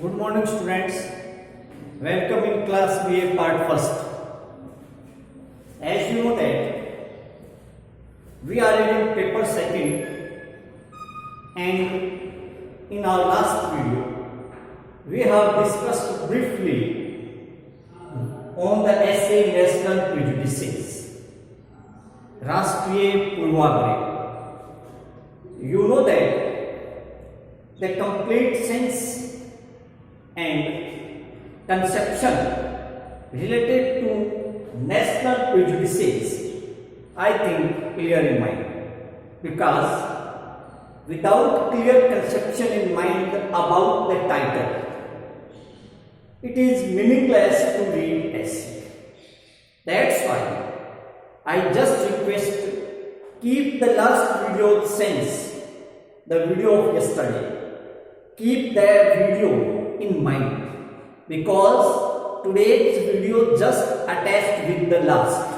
Good morning students. Welcome in class BA part first. As you know that we are reading paper second, and in our last video we have discussed briefly on the essay National Prejudices, Rashtriya Purvagrah. You know that the complete sense and conception related to national prejudices, I think, clear in mind, because without clear conception in mind about the title, it is meaningless to read essay. That's why I just request keep the last video sense, the video of yesterday, keep that video in mind, because today's video just attached with the last.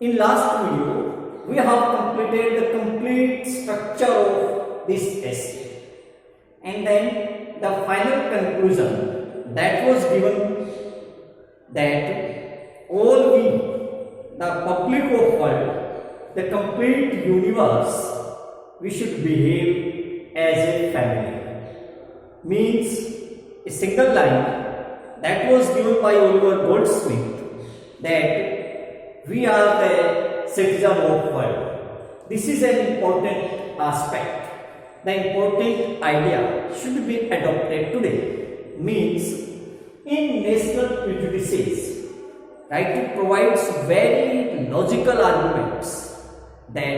In last video we have completed the complete structure of this essay, and then the final conclusion that was given that all we, the public of world, the complete universe, we should behave as a family. Means a single line that was given by Oliver Goldsmith, that we are the citizen of world. This is an important aspect. The important idea should be adopted today. Means in national prejudices, writer provides very logical arguments that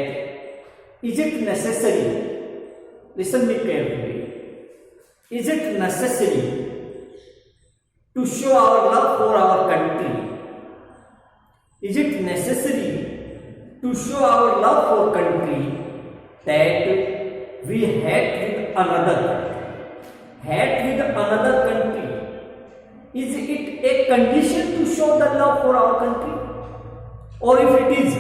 is it necessary, listen me carefully, is it necessary to show our love for our country? Is it necessary to show our love for country that we hate with another country? Hate with another country, is it a condition to show the love for our country? Or if it is,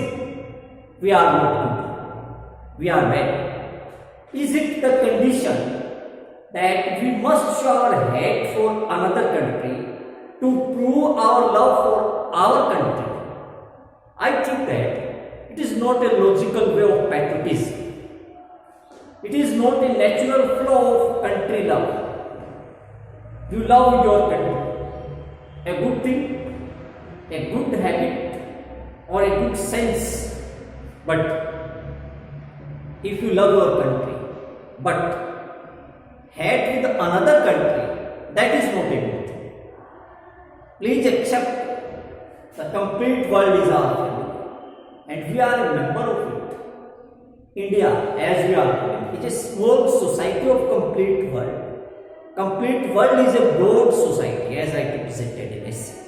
we are not good, we are bad. Is it the condition that we must show our hate for another country to prove our love for our country? I think that it is not a logical way of patriotism. It is not a natural flow of country love. You love your country, a good thing, a good habit, or a good sense. But if you love your country, but hate with another country, that is not a good thing. Please accept the complete world is our family, and we are a member of it. India, as we are calling, is a small society of complete world. Complete world is a broad society, as I presented in essay.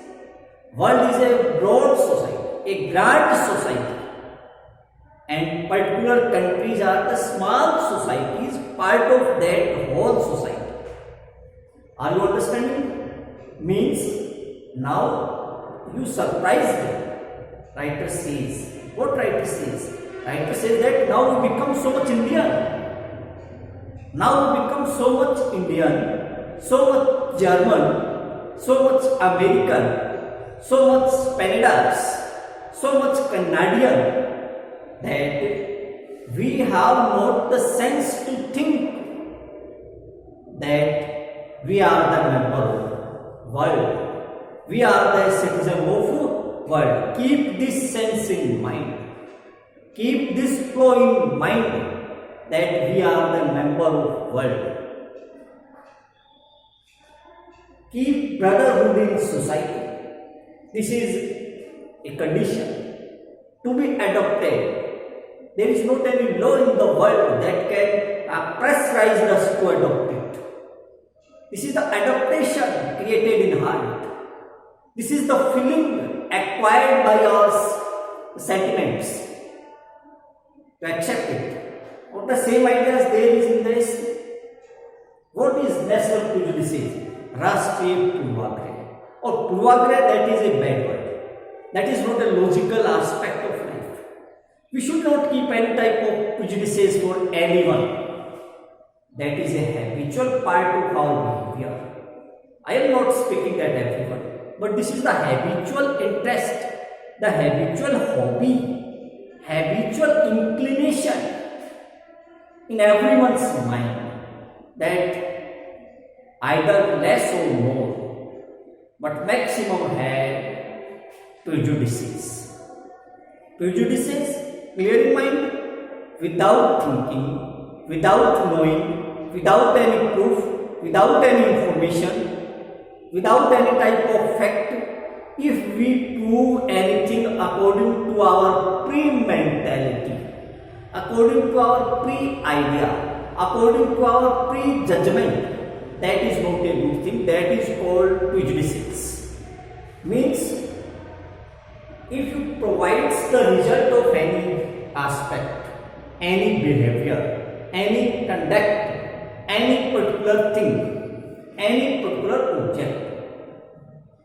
World is a broad society, a grand society, and particular countries are the small societies, part of that whole society. Are you understanding? Means now you surprise me. Writer says, what writer says? Writer says that now we become so much Indian. Now we become so much Indian, so much German, so much American, so much Spanish, so much Canadian, that we have not the sense to think that we are the member of world, we are the citizen of world. Keep this sense in mind, keep this flow in mind, that we are the member of world. Keep brotherhood in society. This is a condition to be adopted. There is not any law in the world that can pressurize us to adopt it. This is the adaptation created in heart. This is the feeling acquired by our sentiments to accept it. What the same ideas there is in this? What is national prejudices? Rashtriya Purvagrah. Or Purvagrah, that is a bad word. That is not a logical aspect of life. We should not keep any type of prejudices for anyone. That is a habitual part of our behavior. I am not speaking that everyone, but this is the habitual interest, the habitual hobby, habitual inclination in everyone's mind, that either less or more, but maximum have prejudices. Prejudices, clear in mind, without thinking, without knowing, without any proof, without any information, without any type of fact. If we prove anything according to our pre-mentality, according to our pre-idea, according to our pre-judgment, that is not a good thing. That is called prejudices. Means, if you provides the result of any aspect, any behavior, any conduct, any particular thing, any particular object,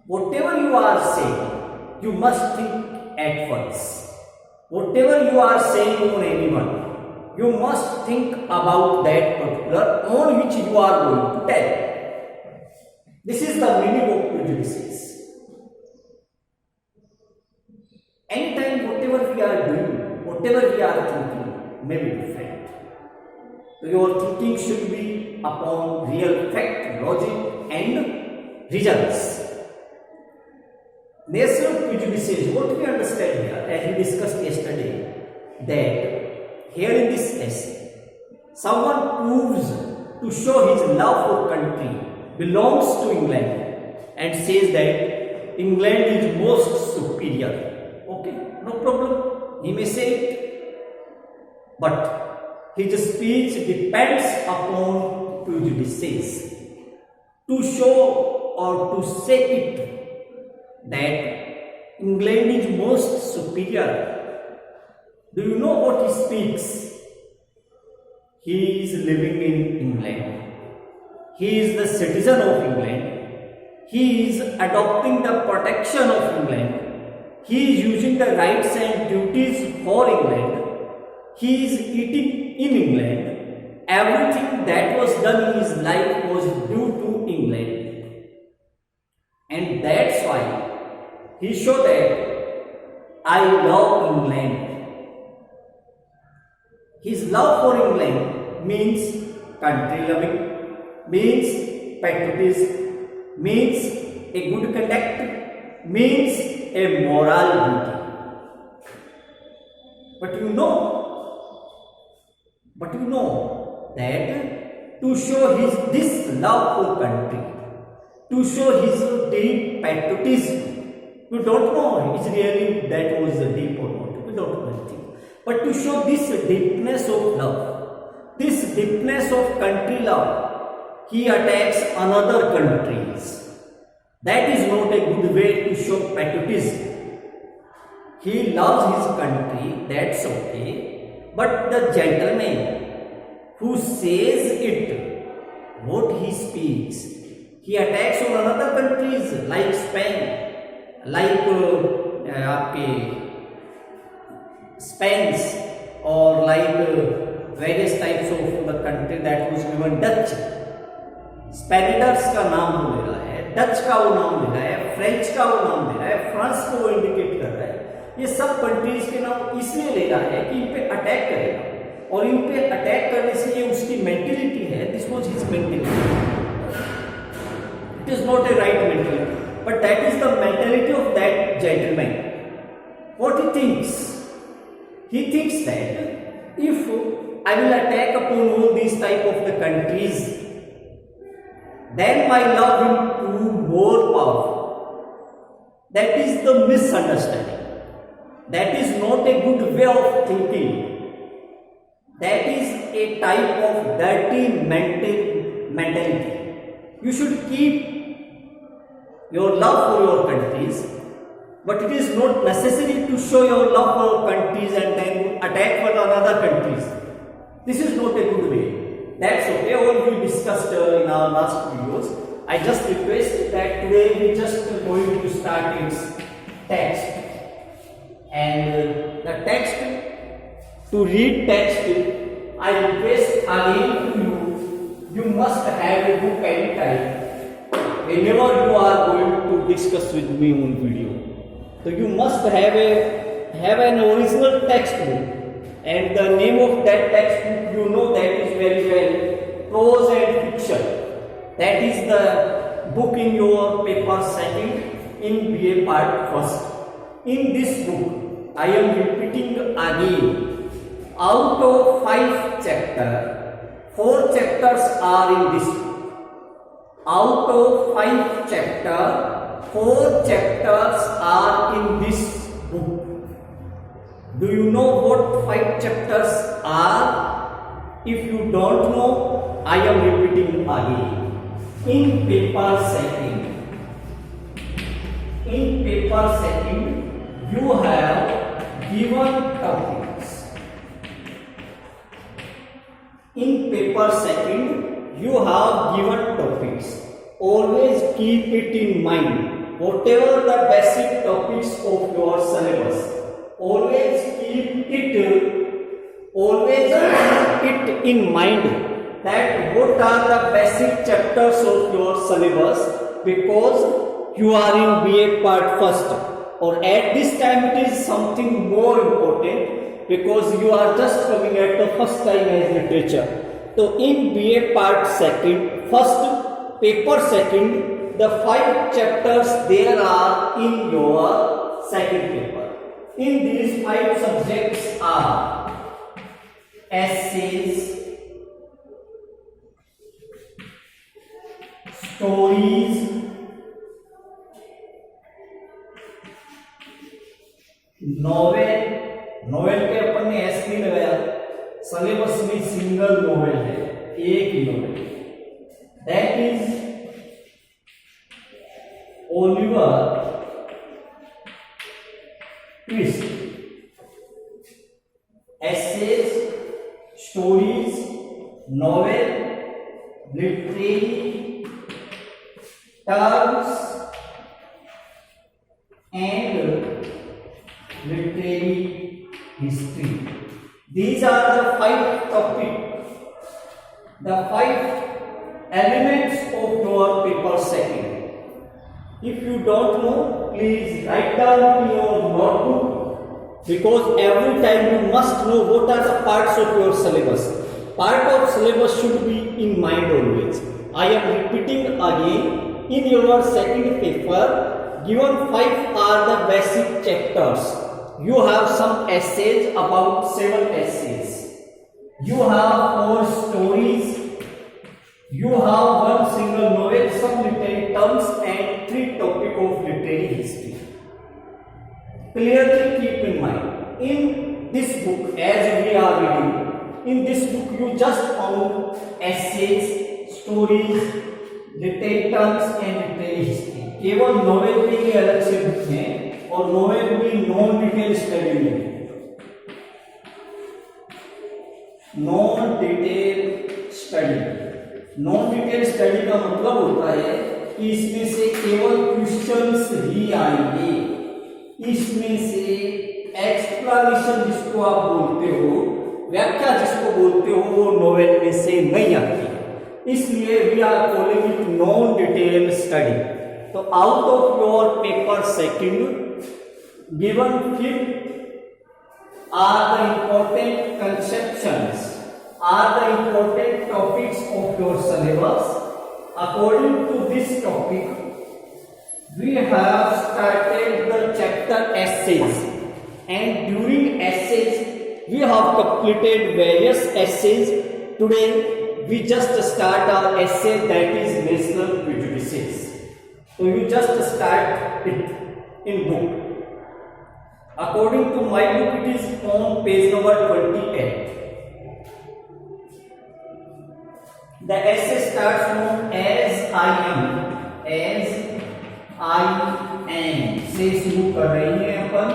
whatever you are saying, you must think at once. Whatever you are saying on anyone, you must think about that particular on which you are going to tell. This is the meaning of prejudices. Anytime whatever we are doing, whatever we are thinking may be different. So your thinking should be upon real fact, logic and results. Nature prejudices, what we understand here, as we discussed yesterday, that here in this essay, someone proves to show his love for country, belongs to England, and says that England is most superior. Okay, no problem, he may say it, but his speech depends upon prejudices to show or to say it that England is most superior. Do you know what he speaks? He is living in England. He is the citizen of England. He is adopting the protection of England. He is using the rights and duties for England. He is eating in England. Everything that was done in his life was due to England. And that's why he showed that I love England. His love for England means country loving, means patriotism, means a good conduct, means a moral duty. But you know that to show this love for country, to show his deep patriotism, we don't know is really that was deep or not. We don't know anything. But to show this deepness of love, this deepness of country love, he attacks another countries. That is not a good way to show patriotism. He loves his country, that's okay. But the gentleman who says it, what he speaks, he attacks on another countries like Spain, like Spain's, or like various types of the country that was given Dutch. स्पेनिडर्स का नाम वो ले रहा है, Dutch का वो नाम ले रहा है, फ्रेंच का वो नाम ले रहा है, फ्रांस को वो इंडिकेट कर रहा है। ये सब कंट्रीज के नाम इसलिए ले रहा है कि इन पे अटैक करेगा, और इन पे अटैक करने से ये उसकी मेंटेलिटी है, this was his mentality. It is not a right mentality, but that is the mentality of that gentleman. What he thinks? He thinks that if I will attack upon all these type of the countries, then my love will prove more powerful. That is the misunderstanding. That is not a good way of thinking. That is a type of dirty mentality. You should keep your love for your countries, but it is not necessary to show your love for your countries and then attack for another countries. This is not a good way. That's okay, all we discussed in our last videos. I just request that today we just going to start its text, and the text, to read text, I request again to you must have a book and time. whenever you are going to discuss with me on video, so you must have an original textbook, and the name of that textbook you know that is very well, Prose and Fiction. That is the book in your paper second in BA part first. In this book I am repeating again, out of 5 chapters, 4 chapters are in this book. Out of 5 chapters, 4 chapters are in this book. Do you know what 5 chapters are? If you don't know, I am repeating again. In paper second, you have given topics. In paper second, you have given topics. Always keep it in mind. Whatever the basic topics of your syllabus, always keep it in mind that what are the basic chapters of your syllabus, because you are in BA part first, or at this time it is something more important because you are just coming at the first time as literature. So in BA part second, first paper second, the 5 chapters there are in your second paper. In these 5 subjects are essays, stories, novel के अपन ने S नहीं लगाया, syllabus में single novel है, एक ही novel, that is Oliver Twist. Essays, stories, novel, literary terms and literary history. These are the 5 topics, the 5 elements of your paper second. If you don't know, please write down in your notebook, because every time you must know what are the parts of your syllabus. Part of syllabus should be in mind always. I am repeating again, in your second paper, given 5 are the basic chapters. You have some essays, about 7 essays. You have 4 stories. You have 1 single novel, some literary terms, and 3 topics of literary history. Clearly keep in mind. In this book, as we are reading, in this book you just found essays, stories, literary terms, and literary history. केवल novel के लिए अलग से book हैं, और novel भी non detail study में. Non detail study का मतलब होता है कि इसमें से केवल क्वेश्चंस ही आएंगे, इसमें से एक्सप्लेनेशन जिसको आप बोलते हो, व्याख्या जिसको बोलते हो, वो नोवेल में से नहीं आती. इसलिए we are calling it non detail study. So out of your paper second, given 5 are the important conceptions, are the important topics of your syllabus. According to this topic, we have started the chapter essays, and during essays we have completed various essays. Today we just start our essay, that is national prejudices. So you just start it in book. According to my book, it is on page number 28. The essay starts from as I am से शुरू कर रही है अपन,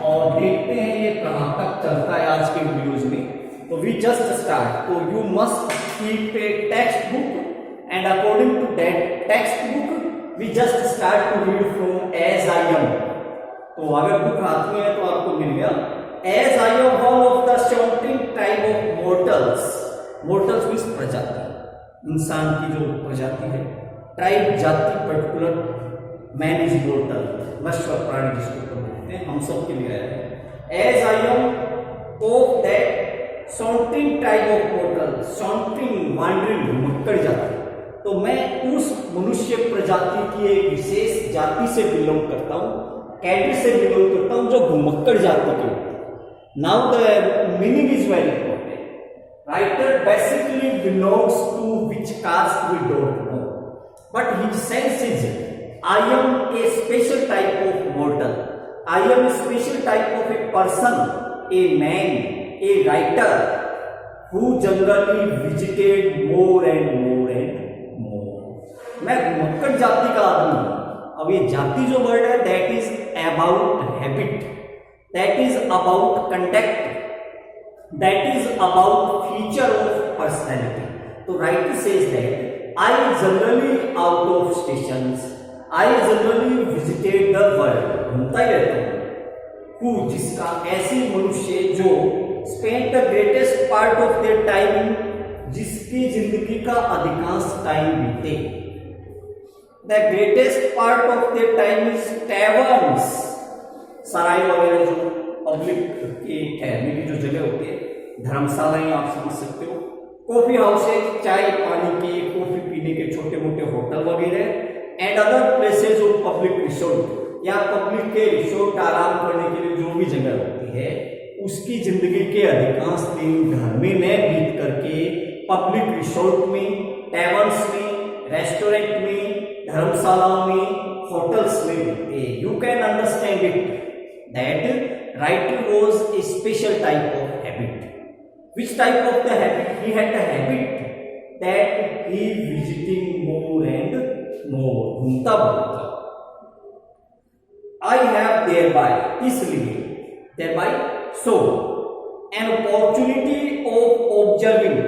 और देखते हैं ये कहाँ तक चलता है आज के वीडियोज में. तो we just start. So you must keep a textbook, and according to that textbook we just start to read from as I am. तो अगर बुक हाथ में है तो आपको मिल गया. As I am one of the 17 type of mortals. mortals means प्रजाति, इंसान की जो प्रजाति है, ट्राइब जाति पर्टिकुलर मैन इज इमॉर्टल, नश्वर प्राणी जिसको बोलते हैं, हम सब के लिए आया है। As I am of that sauntering tribe of mortal, sauntering wandering घुमक्कड़ जाति, तो मैं उस मनुष्य प्रजाति की एक विशेष जाति से बिलोंग करता हूँ, कैडर से बिलोंग करता हूँ जो घुमक्कड़ जाति के होते हैं। Now the meaning is very important. Writer basically belongs to which caste we don't know, but his sense is I am a special type of mortal. I am a special type of a person, a man, a writer who generally visited more and more and more. मैं घुमक्कड़ जाति का आदमी हूँ। अब ये जाति जो word है that is about habit, that is about conduct, that is about feature of personality. तो writer says that I generally out of stations, I generally visited the world, घूमता ही रहता हूँ। Who जिसका ऐसे मनुष्य जो spent the greatest part of their time, जिसकी जिंदगी का अधिकांश टाइम बीते। The greatest part of their time is taverns, सराय वगैरह जो पब्लिक की ठहरने की जो जगह होती है, धर्मशालाएं आप समझ सकते हो, कॉफी हाउसेज, चाय पानी के, कॉफी पीने के छोटे मोटे होटल वगैरह, and other places of public resort, या पब्लिक के रिसोर्ट आराम करने के लिए जो भी जगह होती है, उसकी जिंदगी के अधिकांश दिन घर में न बीत करके पब्लिक रिसोर्ट में, टैवर्न्स में, रेस्टोरेंट में, धर्मशालाओं में, होटल्स में बीते। You can understand it that writer was a special type of habit. Which type of the habit? He had the habit that he visiting more and more, घूमता बोलता। I have thereby, इसलिए thereby so an opportunity of observing,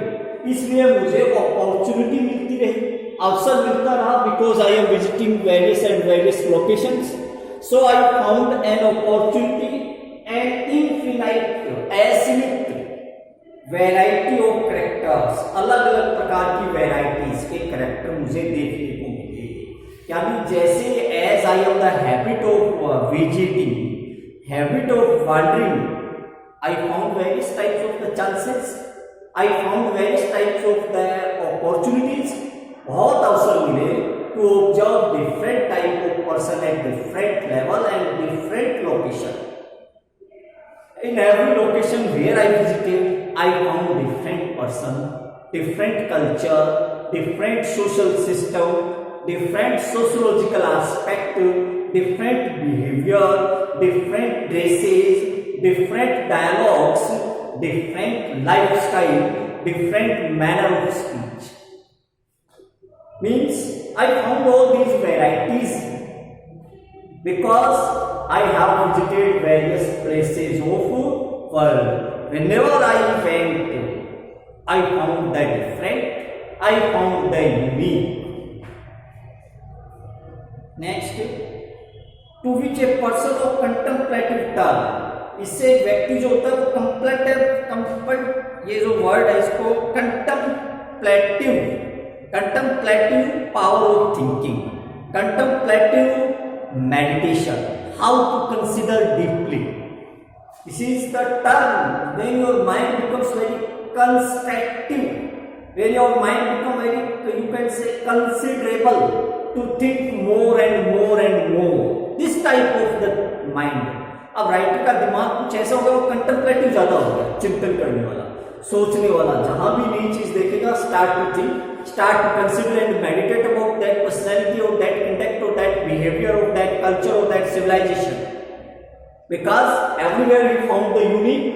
इसलिए मुझे opportunity मिलती रही, अवसर मिलता रहा, because I am visiting various and various locations, so I found an opportunity and infinite asinine variety of characters, अलग अलग प्रकार की वैरायटीज के कैरेक्टर मुझे देखने को मिले। यानी जैसे as I am the habit of visiting, habit of wandering, I found various types of the chances, I found various types of the opportunities, बहुत अवसर मिले to observe different type of person at different level and different location. In every location where I visited, I found different person, different culture, different social system, different sociological aspect, different behavior, different dresses, different dialogues, different lifestyle, different manner of speech. Means I found all these varieties because I have visited various places of world. Whenever I went, I found the different, I found the unique. Next, to which a person of contemplative turn, इससे एक व्यक्ति जो होता है वो कंप्लेटिव, ये जो word है इसको contemplative power of thinking, contemplative meditation, how to consider deeply. This is the term when your mind becomes very constructive, when your mind becomes very, you can say, considerable, to think more and more and more. This type of the mind. अब writer का दिमाग कुछ ऐसा होगा, वो contemplative ज्यादा होगा, चिंतन करने वाला, सोचने वाला, जहां भी नई चीज देखेगा, start to think, start to consider and meditate about that personality or that conduct or that behavior or that culture or that civilization, because everywhere he found the unique,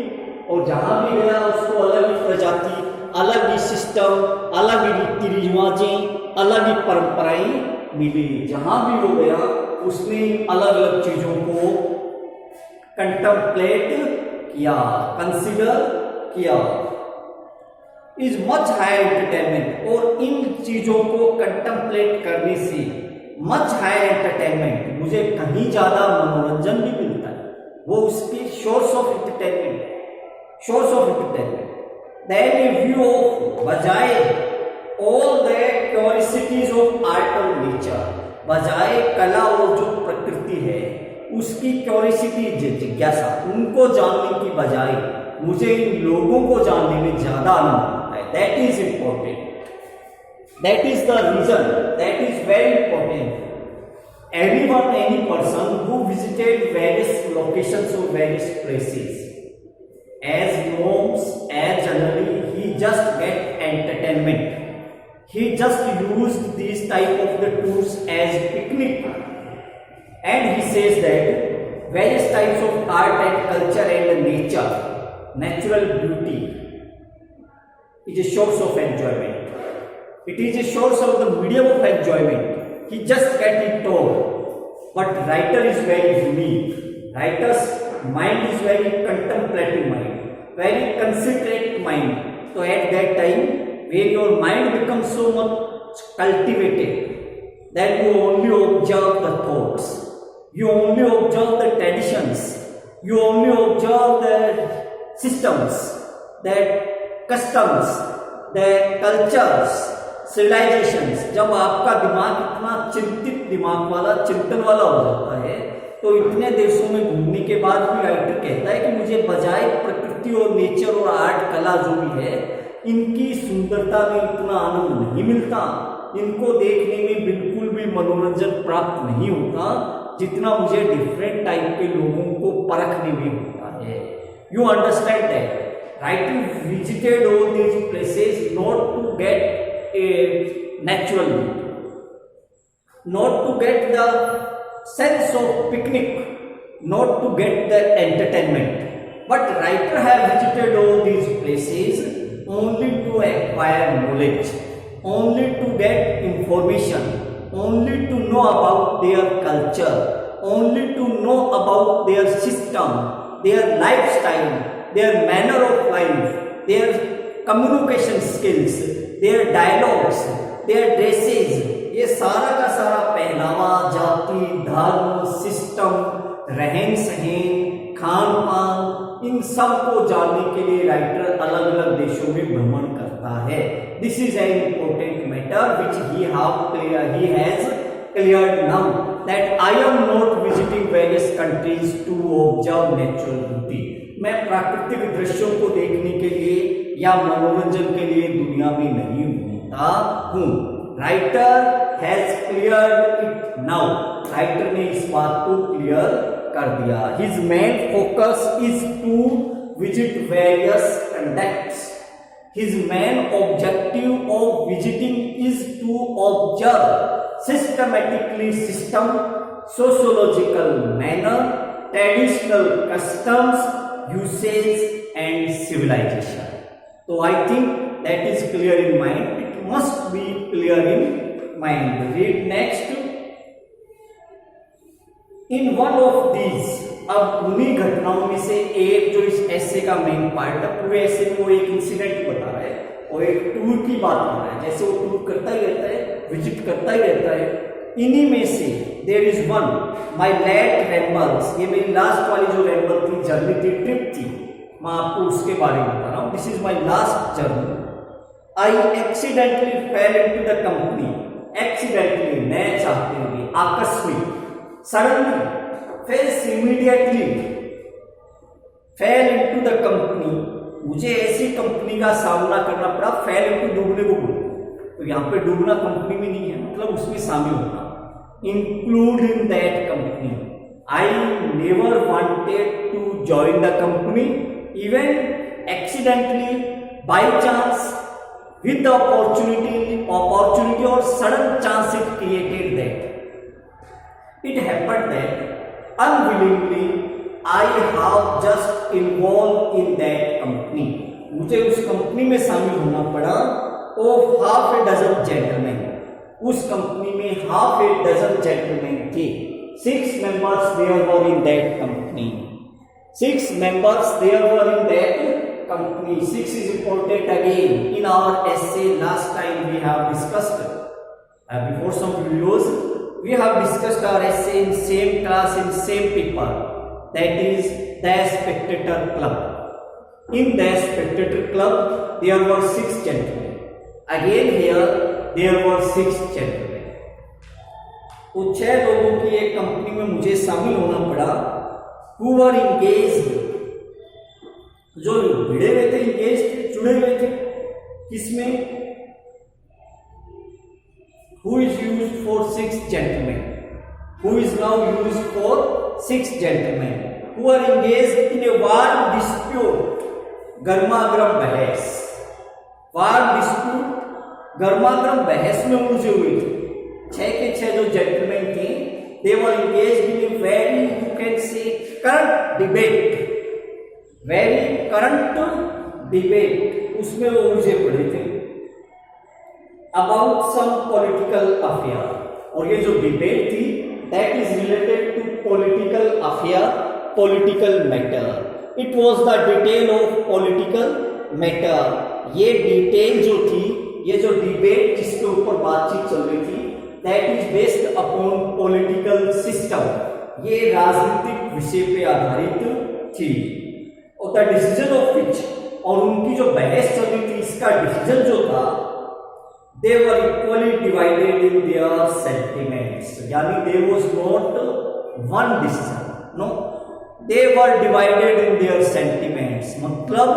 और जहां भी गया उसको अलग ही प्रजाति, अलग ही सिस्टम, अलग ही रीति रिवाजें, अलग ही परंपराएं मिली। जहां भी वो गया उसने अलग अलग चीजों को कंटेम्पलेट किया, कंसिडर किया। इज मच हायर एंटरटेनमेंट, और इन चीजों को कंटेम्पलेट करने से मच हायर एंटरटेनमेंट, मुझे कहीं ज्यादा मनोरंजन भी मिलता है, वो उसकी source of entertainment, source of entertainment. Then a view of, बजाय all the curiosities of art और नेचर, बजाय कला और जो प्रकृति है उसकी क्यूरियोसिटी, जिज्ञासा, उनको जानने की बजाय मुझे इन लोगों को जानने में ज्यादा आनंद आता है. That is important. That is the reason. That is very important. Everyone, any person who visited various locations or various places, as norms, as generally, he just get entertainment. He just used these type of the tools as picnic, and he says that various types of art and culture and nature, natural beauty, is a source of enjoyment. It is a source of the medium of enjoyment. He just get it told. But writer is very unique. Writer's mind is very contemplative mind, very considerate mind. So at that time, when your mind becomes so much cultivated that you only observe the thoughts, you only observe the traditions, you only observe the systems, the customs, the cultures, civilisations. जब आपका दिमाग इतना चिंतित दिमाग वाला, चिंतन वाला हो जाता है, तो इतने देशों में घूमने के बाद भी राइटर कहता है कि मुझे बजाय प्रकृति और नेचर और आर्ट, कला जो भी है, इनकी सुंदरता में इतना आनंद नहीं मिलता, इनको देखने में बिल्कुल भी मनोरंजन प्राप्त नहीं होता जितना मुझे डिफरेंट टाइप के लोगों को परखने में होता है. You understand that writer visited all these places not to get a natural beauty, not to get the sense of picnic, not to get the entertainment, but writer have visited all these places only to acquire knowledge, only to get information, only to know about their culture, only to know about their system, their lifestyle, their manner of life, their communication skills, their dialogues, their dresses, ये सारा का सारा पहनावा, जाति, धर्म, system, रहन सहन, खान पान, इन सब को जानने के लिए राइटर अलग अलग देशों में भ्रमण करता है. This is an important matter which he has cleared now that I am not visiting various countries to observe natural beauty. मैं प्राकृतिक दृश्यों को देखने के लिए या मनोरंजन के लिए दुनिया में नहीं घूमता हूं. Writer has cleared it now. Writer ने इस बात को क्लियर कर दिया. His main focus is to visit various conducts. His main objective of visiting is to observe systematically system, sociological manner, traditional customs, usage and civilization. So I think that is clear in mind. It must be clear in mind. Read next. In one of these, अब उन्हीं घटनाओं में से एक जो इस ऐसे का मेन पार्ट है, पूरे ऐसे में वो एक इंसिडेंट बता रहा है और एक टूर की बात कर रहा है. जैसे वो टूर करता ही रहता है, विजिट करता ही रहता है. इन्हीं में से there is one my late rambles. ये मेरी लास्ट वाली जो रैम्बल थी, जर्नी थी, ट्रिप थी, मैं आपको उसके बारे में बता रहा हूं. This is my last journey. I accidentally fail into the company. Accidentally, न चाहते हुए, आकस्मिक, suddenly, fails immediately, fail into the company. मुझे ऐसी कंपनी का सामना करना पड़ा. फेल इनटू डूबने को बोलते, तो यहाँ पे डूबना कंपनी में नहीं है, मतलब उसमें शामिल होना. Include in that company. I never wanted to join the company, even accidentally, by chance, with the opportunity or sudden chance it created that it happened that unwillingly I have just involved in that company. मुझे उस company में शामिल होना पड़ा. of half a dozen gentlemen. उस company में half a dozen gentlemen थे. 6 members there were in that company. 6 members there were in that company. 6 is important again. In our essay last time we have discussed, before some videos we have discussed our essay in same class, in same paper, that is the Spectator Club. In the Spectator Club there were 6 gentlemen. Again here there were 6 gentlemen. तो 6 लोगों की एक company में मुझे शामिल होना पड़ा. Who were engaged, जो भिड़े हुए थे, engaged जुड़े हुए थे किसमें? Who is used for 6 gentlemen? Who is now used for 6 gentlemen? Who are engaged in a warm dispute, गर्मागर्म बहस. वार्म डिस्प्यूट, गर्मागर्म बहस में उलझे हुए थे. 6 के 6 जो जेंटलमैन थे, they were engaged in a very, you can say, current debate. very current debate, उसमें वो उलझे पड़े थे about some political affair. और ये जो डिबेट थी that is related to political affair, political matter. It was the detail of political matter. ये डिटेल जो थी, ये जो डिबेट जिसके ऊपर बातचीत चल रही थी, that is based upon political system. ये राजनीतिक विषय पे आधारित थी. और द डिसीजन ऑफ विच, और उनकी जो बहस चल रही थी, इसका डिसीजन जो था, they were equally divided in their sentiments. यानी there was not one decision, no, they were divided in their sentiments. मतलब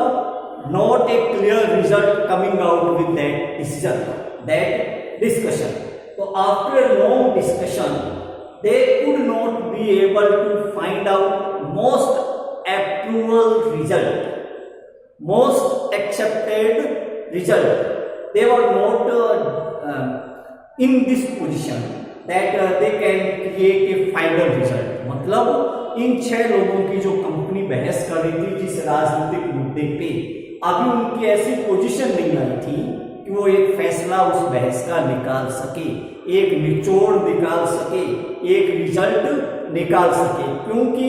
not a clear result coming out with that decision, that discussion. So after a long discussion, they could not be able to find out most approval result, most accepted result. They were not in this position that they can create a final result. मतलब इन 6 लोगों की जो company बहस कर रही थी जिस राजनीतिक मुद्दे पे, अभी उनकी ऐसी पोजीशन नहीं आई थी कि वो एक फैसला उस बहस का निकाल सके, एक निचोड़ निकाल सके, एक रिजल्ट निकाल सके, क्योंकि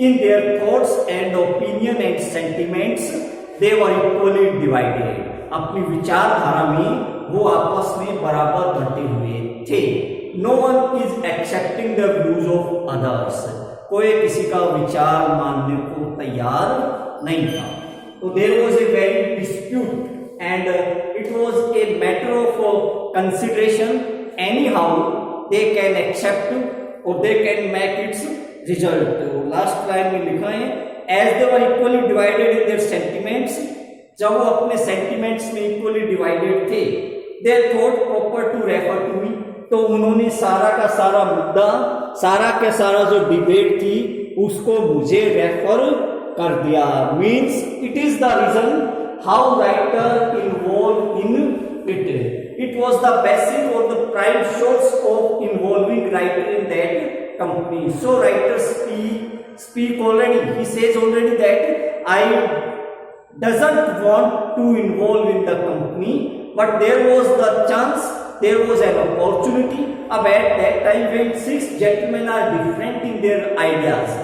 in their thoughts and opinion and sentiments they were equally divided. अपनी विचारधारा में वो आपस में बराबर बंटे हुए थे. No one is accepting the views of others. कोई किसी का विचार मानने को तैयार नहीं था. तो there was a very dispute and it was a matter of consideration. Anyhow they can accept और they can make its result. Last line में लिखा है as they were equally divided in their sentiments. जब वो अपने sentiments में equally divided थे, they thought proper to refer to me. तो उन्होंने सारा का सारा मुद्दा, सारा का सारा जो डिबेट थी, उसको मुझे रेफर कर दिया. Means it is the reason how writer involve in it. It was the basic और the prime source of involving writer in that company. So writer speak already. He says already that I doesn't want to involve in the company, but there was the chance, there was an opportunity at that time when 6 gentlemen are different in their ideas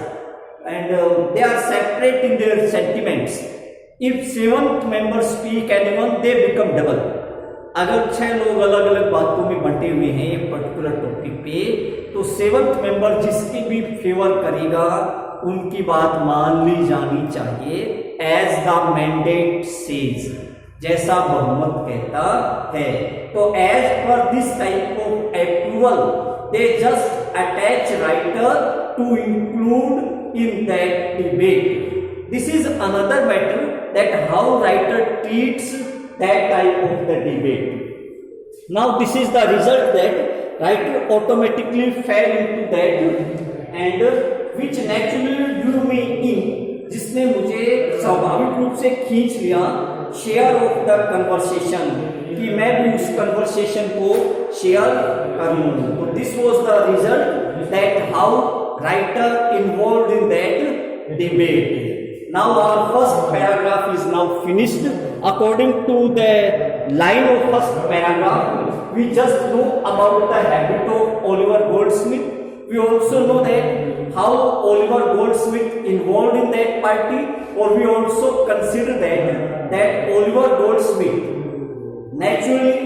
and they are separate in their sentiments. If 7th member speak anyone, they become double. अगर 6 लोग अलग अलग बातों में बंटे हुए हैं एक पर्टिकुलर टॉपिक पे, तो 7th मेंबर जिसकी भी फेवर करेगा उनकी बात मान ली जानी चाहिए. एज द मैंडेट सेज, जैसा बहुमत कहता है. तो as per this type of approval they just attach writer to include in that debate. This is another matter that how writer treats that type of the debate. Now this is the result that writer automatically fell into that end which naturally drew me in, जिसने मुझे स्वाभाविक रूप से खींच लिया share of the conversation, कि मैं भी उस कन्वर्सेशन को शेयर करूं. तो this was the result that how writer involved in that debate. Now our first paragraph is now finished. According to the line of first paragraph, we just know about the habit of Oliver Goldsmith. We also know that how Oliver Goldsmith involved in that party, or we also consider that Oliver Goldsmith naturally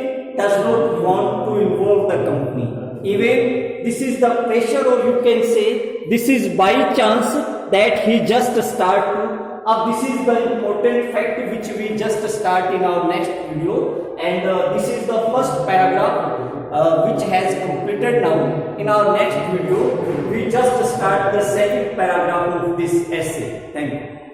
does not want to involve the company. Even this is the pressure, or you can say this is by chance that he just start to this is the important fact which we just start in our next video, and this is the first paragraph which has completed now. In our next video we just start the second paragraph of this essay. Thank you.